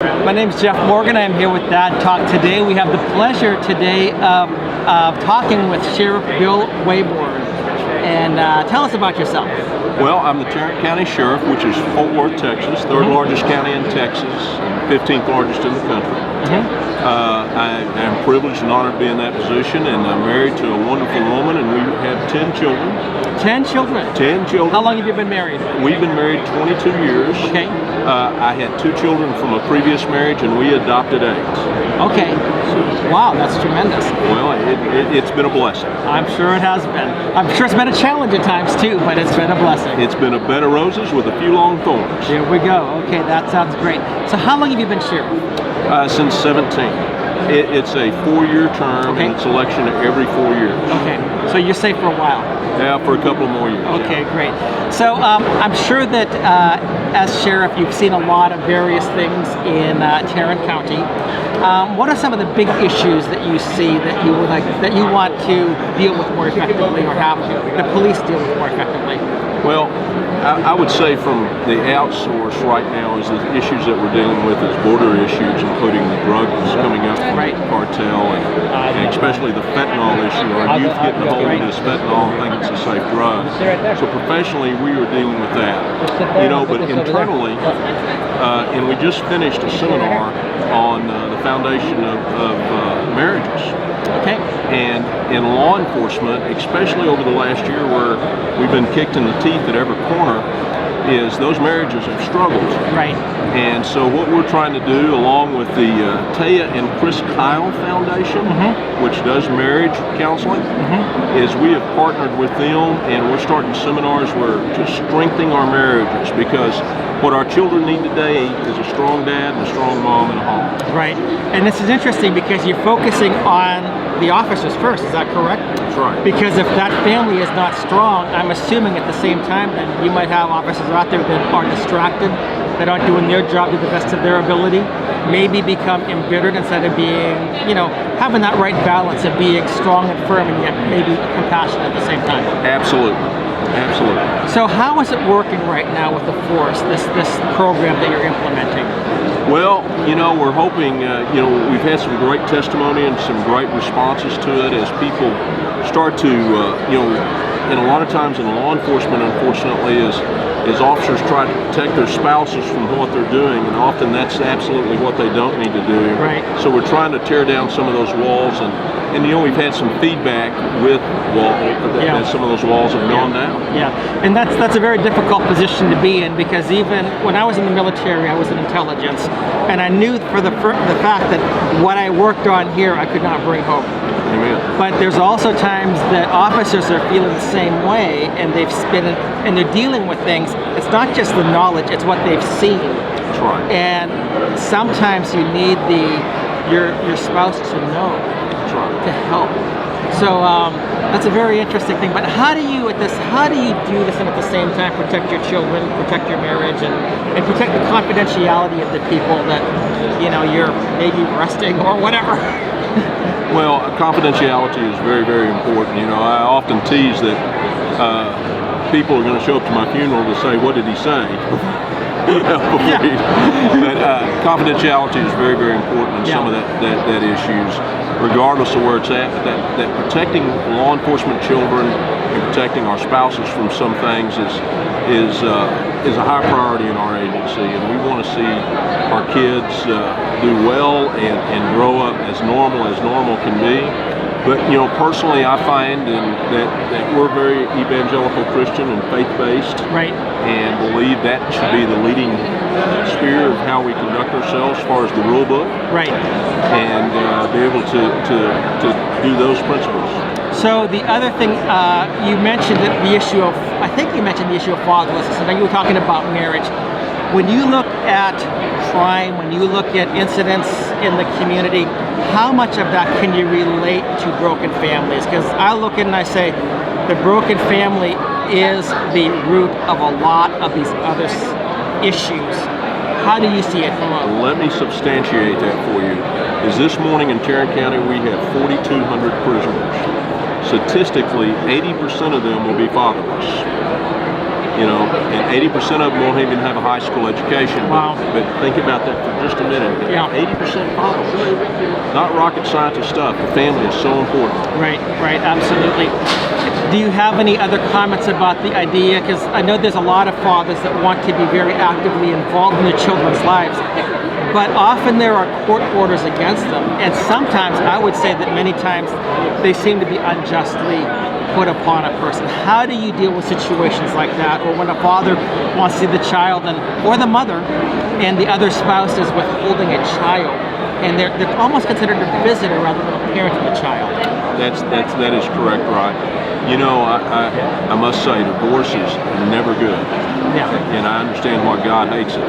My name is Jeff Morgan. I'm here with Dad Talk today. We have the pleasure today of talking with Sheriff Bill Waybourn. And tell us about yourself. Well, I'm the Tarrant County Sheriff, which is Fort Worth, Texas, third largest county in Texas, and 15th largest in the country. I am privileged and honored to be in that position, and I'm married to a wonderful woman, and we have 10 children. 10 children? 10 children. How long have you been married? We've been married 22 years. Okay. I had 2 children from a previous marriage, and we adopted 8. Okay. Wow, that's tremendous. Well, it's been a blessing. I'm sure it has been. I'm sure it's been a challenge at times too, but it's been a blessing. It's been a bed of roses with a few long thorns. Here we go. Okay, that sounds great. So how long have you been sheriff? Since 17. It's a 4-year term, and it's election every 4 years. Okay, so you're safe for a while. Yeah, for a couple more years. Okay, great. So I'm sure that as sheriff, you've seen a lot of various things in Tarrant County. What are some of the big issues that you see that you would that you want to deal with more effectively, or have the police deal with more effectively? Well, I would say from the outsource right now is the issues that we're dealing with is border issues, including the drugs coming up from the cartel, and especially the fentanyl issue. Our youth getting a hold of this fentanyl and think it's a safe drug. So professionally, we are dealing with that. You know, but internally, and we just finished a seminar on the foundation of marriages. Okay. And in law enforcement, especially over the last year where we've been kicked in the teeth at every corner, is those marriages have struggled. Right. And so what we're trying to do, along with the Taya and Chris Kyle Foundation, which does marriage counseling, is we have partnered with them, and we're starting seminars where just strengthening our marriages, because what our children need today is a strong dad and a strong mom in a home. Right. And this is interesting because you're focusing on the officers first, is that correct? That's right. Because if that family is not strong, I'm assuming at the same time then you might have officers out there that are distracted, that aren't doing their job to the best of their ability, maybe become embittered instead of being, you know, having that right balance of being strong and firm and yet maybe compassionate at the same time. Absolutely. Absolutely. So how is it working right now with the force, this program that you're implementing? Well, you know, we're hoping, you know, we've had some great testimony and some great responses to it as people start to, you know, and a lot of times in law enforcement, unfortunately, is officers try to protect their spouses from what they're doing, and often that's absolutely what they don't need to do. Right. So we're trying to tear down some of those walls, and you know, we've had some feedback with that some of those walls have gone down. Yeah, and that's a very difficult position to be in, because even when I was in the military, I was in intelligence, and I knew for the fact that what I worked on here, I could not bring home. Amen. But there's also times that officers are feeling the same way, and and they're dealing with things. It's not just the knowledge; it's what they've seen. That's right. And sometimes you need your spouse to know. That's right. To help. So that's a very interesting thing. But how do you do this and at the same time protect your children, protect your marriage, and protect the confidentiality of the people that, you know, you're maybe arresting or whatever? Well, confidentiality is very, very important. You know, I often tease that people are going to show up to my funeral to say, "What did he say?" But confidentiality is very, very important in some of that issues, regardless of where it's at. But that protecting law enforcement children and protecting our spouses from some things is a high priority in our agency, and we want to see our kids do well and grow up as normal can be. But you know, personally, I find that we're very evangelical Christian and faith-based, right, and believe that should be the leading sphere of how we conduct ourselves as far as the rule book, right, and be able to do those principles. So the other thing, you mentioned that I think you mentioned the issue of fatherlessness, and then you were talking about marriage. When you look at crime, when you look at incidents in the community, how much of that can you relate to broken families? Because I look at it and I say, the broken family is the root of a lot of these other issues. How do you see it? Let me substantiate that for you. Is this morning in Tarrant County, we have 4,200 prisoners. Statistically, 80% of them will be fatherless. and 80% of them won't even have a high school education. Wow. But think about that for just a minute. Yeah. 80% fatherless. Not rocket scientist stuff. The family is so important. Right, absolutely. Do you have any other comments about the idea? Because I know there's a lot of fathers that want to be very actively involved in their children's lives, but often there are court orders against them, and sometimes I would say that many times they seem to be unjustly put upon a person. How do you deal with situations like that, or when a father wants to see the child or the mother, and the other spouse is withholding a child, and they're almost considered a visitor rather than a parent of the child? That is correct, right? I must say, divorce is never good. Yeah. And I understand why God hates it.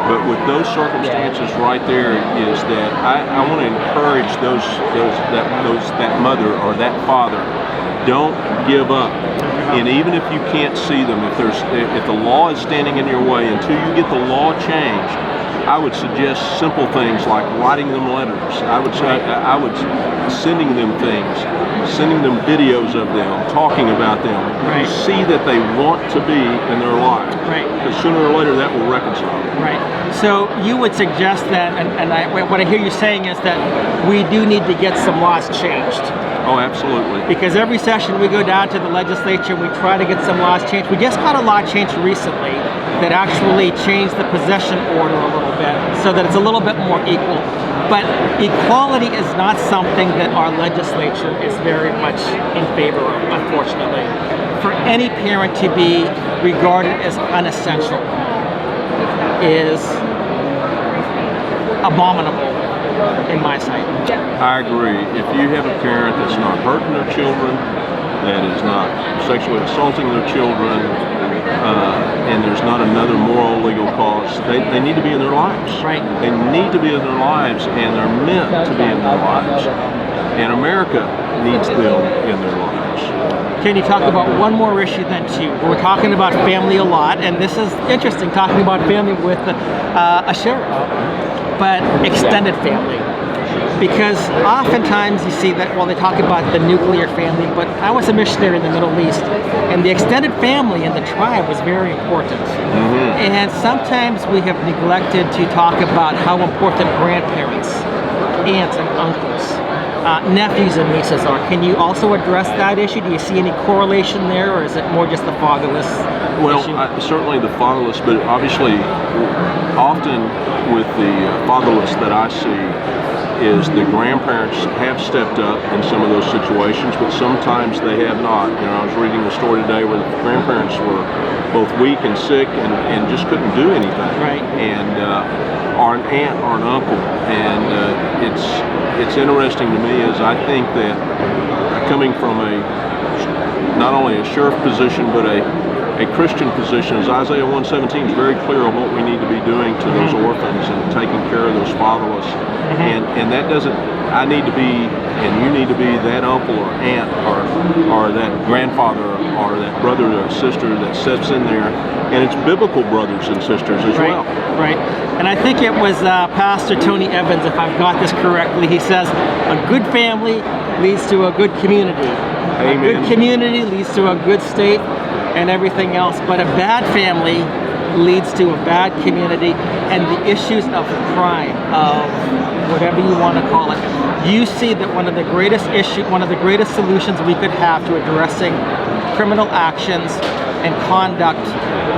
But with those circumstances right there is that I want to encourage that mother or that father, don't give up. And even if you can't see them, if the law is standing in your way, until you get the law changed, I would suggest simple things like writing them letters. I would sending them things, sending them videos of them, talking about them. Right. You see that they want to be in their lives. Right. Because sooner or later that will reconcile. Right. So you would suggest that, what I hear you saying is that we do need to get some laws changed. Oh, absolutely. Because every session we go down to the legislature and we try to get some laws changed. We just got a law changed recently that actually changed the possession order a little bit so that it's a little bit more equal. But equality is not something that our legislature is very much in favor of, unfortunately. For any parent to be regarded as unessential is abominable in my sight. I agree. If you have a parent that's not hurting their children, that is not sexually assaulting their children, and there's not another moral legal cause, they need to be in their lives. Right. They need to be in their lives, and they're meant to be in their lives. And America needs them in their lives. Can you talk about one more issue then too? We're talking about family a lot, and this is interesting, talking about family with a sheriff, but extended family. Because oftentimes you see that, they talk about the nuclear family, but I was a missionary in the Middle East, and the extended family in the tribe was very important. Mm-hmm. And sometimes we have neglected to talk about how important grandparents, aunts and uncles, nephews and nieces are. Can you also address that issue? Do you see any correlation there, or is it more just the fatherless issue? Certainly the fatherless, but obviously often with the fatherless that I see is the grandparents have stepped up in some of those situations, but sometimes they have not. I was reading a story today where the grandparents were both weak and sick and just couldn't do anything. Right. And or an aunt or an uncle. And it's interesting to me is I think that coming from not only a sheriff position but a Christian position, as Isaiah 1:17 is very clear on what we need to be doing to those orphans and taking care of those fatherless. And that doesn't, I need to be, and you need to be that uncle or aunt or that grandfather or that brother or sister that steps in there. And it's biblical brothers and sisters as well. Right. And I think it was Pastor Tony Evans, if I've got this correctly, he says, a good family leads to a good community. Amen. A good community leads to a good state and everything else, but a bad family leads to a bad community, and the issues of crime, of whatever you want to call it. You see that one of the greatest solutions we could have to addressing criminal actions and conduct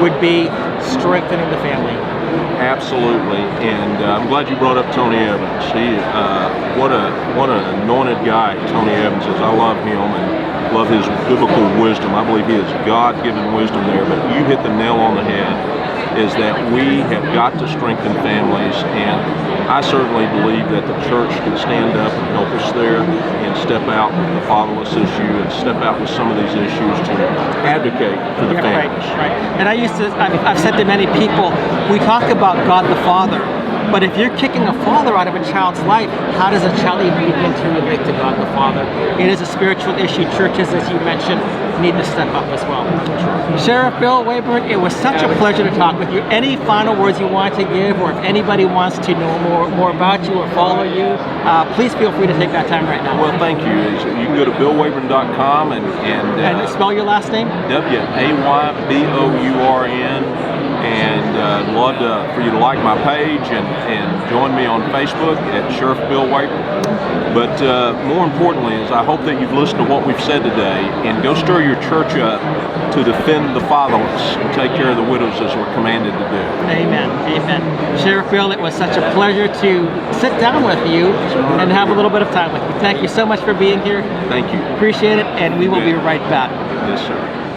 would be strengthening the family. Absolutely, and I'm glad you brought up Tony Evans. What an anointed guy Tony Evans is. I love him and love his biblical wisdom. I believe he has God-given wisdom there. But you hit the nail on the head. Is that we have got to strengthen families, and I certainly believe that the church can stand up and help us there and step out with the fatherless issue and step out with some of these issues to advocate for the families. Right. And I've said to many people, we talk about God the Father, but if you're kicking a father out of a child's life, how does a child even begin to relate to God the Father? It is a spiritual issue. Churches, as you mentioned, need to step up as well. Sheriff Bill Waybourn, it was such a pleasure to talk with you. Any final words you want to give, or if anybody wants to know more about you or follow you, please feel free to take that time right now. Well, thank you. You can go to billwaybourn.com and spell your last name? Waybourn. And I'd love for you to like my page and join me on Facebook at Sheriff Bill Waybourn. But more importantly is I hope that you've listened to what we've said today and go stir your church up to defend the fatherless and take care of the widows as we're commanded to do. Amen. Amen. Sheriff Bill, it was such a pleasure to sit down with you and have a little bit of time with you. Thank you so much for being here. Thank you. Appreciate it, and we will be right back. Yes, sir.